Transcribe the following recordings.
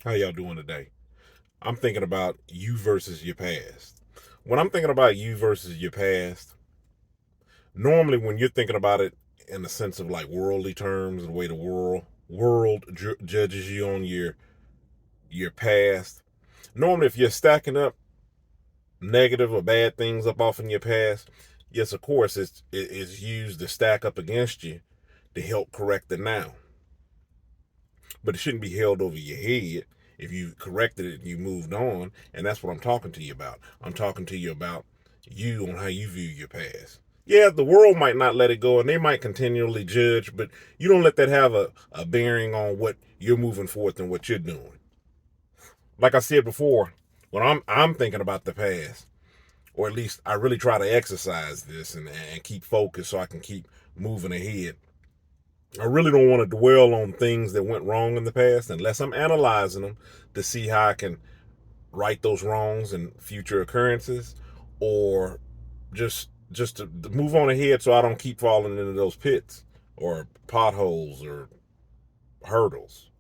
How y'all doing today? I'm thinking about you versus your past. When I'm thinking about you versus your past, normally when you're thinking about it in the sense of like worldly terms, the way the world judges you on your past. Normally, if you're stacking up negative or bad things up off in your past, yes, of course, it's used to stack up against you to help correct it now. But it shouldn't be held over your head if you corrected it and you moved on. And that's what I'm talking to you about. I'm talking to you about you on how you view your past. Yeah, the world might not let it go and they might continually judge, but you don't let that have a bearing on what you're moving forth and what you're doing. Like I said before, when I'm thinking about the past, or at least I really try to exercise this and keep focused so I can keep moving ahead. I really don't want to dwell on things that went wrong in the past unless I'm analyzing them to see how I can right those wrongs and future occurrences, or just to move on ahead so I don't keep falling into those pits or potholes or hurdles.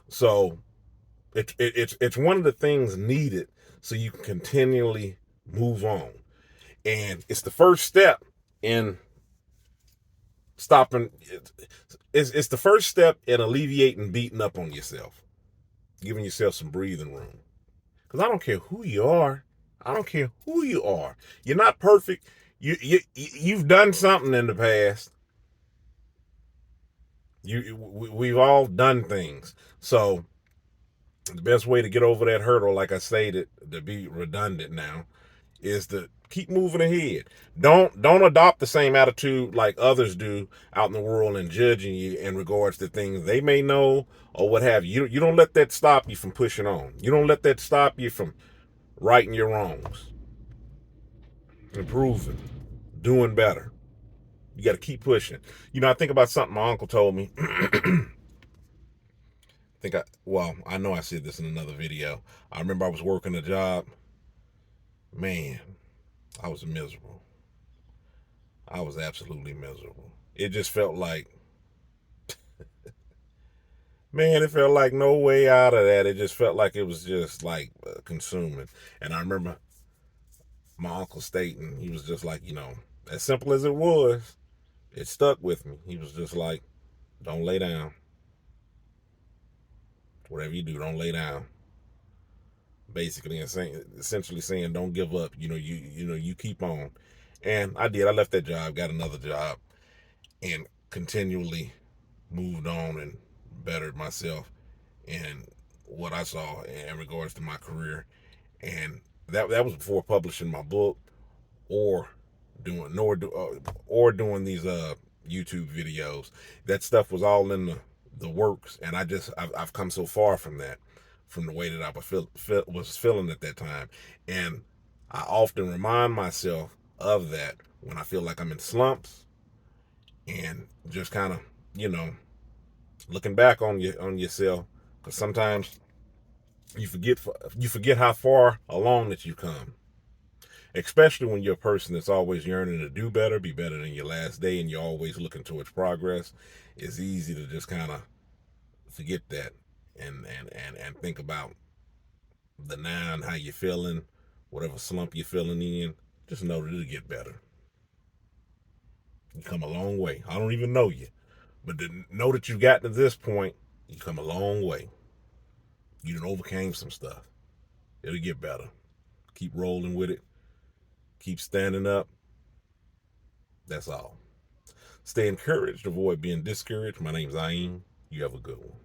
So it's one of the things needed so you can continually move on, and it's the first step in stopping. It's the first step in alleviating beating up on yourself, giving yourself some breathing room. Because I don't care who you are. I don't care who you are. You're not perfect. You've done something in the past. We've all done things. So the best way to get over that hurdle, like I stated, to be redundant now, is to keep moving ahead. Don't adopt the same attitude like others do out in the world and judging you in regards to things they may know or what have you. You don't let that stop you from pushing on. You don't let that stop you from righting your wrongs, improving, doing better. You got to keep pushing. I think about something my uncle told me. I know I said this in another video. I remember I was working a job. Man, I was miserable. I was absolutely miserable. It just felt like, man, it felt like no way out of that. It just felt like it was just like consuming. And I remember my uncle stating, he was just like, as simple as it was, it stuck with me. He was just like, don't lay down. Whatever you do, don't lay down. Basically, and essentially saying, don't give up. You keep on. And I did. I left that job, got another job, and continually moved on and bettered myself in what I saw in regards to my career. And that was before publishing my book or doing these YouTube videos. That stuff was all in the works, and I've come so far from that, from the way that I was feeling at that time. And I often remind myself of that when I feel like I'm in slumps, and just kind of, you know looking back on yourself, because sometimes you forget how far along that you come, especially when you're a person that's always yearning to do better, be better than your last day, and you're always looking towards progress. It's easy to just kind of forget that and think about the now and how you're feeling, whatever slump you're feeling in. Just know that it'll get better. You come a long way. I don't even know you, but to know that you've gotten to this point, you come a long way. You done overcame some stuff. It'll get better. Keep rolling with it. Keep standing up. That's all. Stay encouraged. Avoid being discouraged. My name's Aim. You have a good one.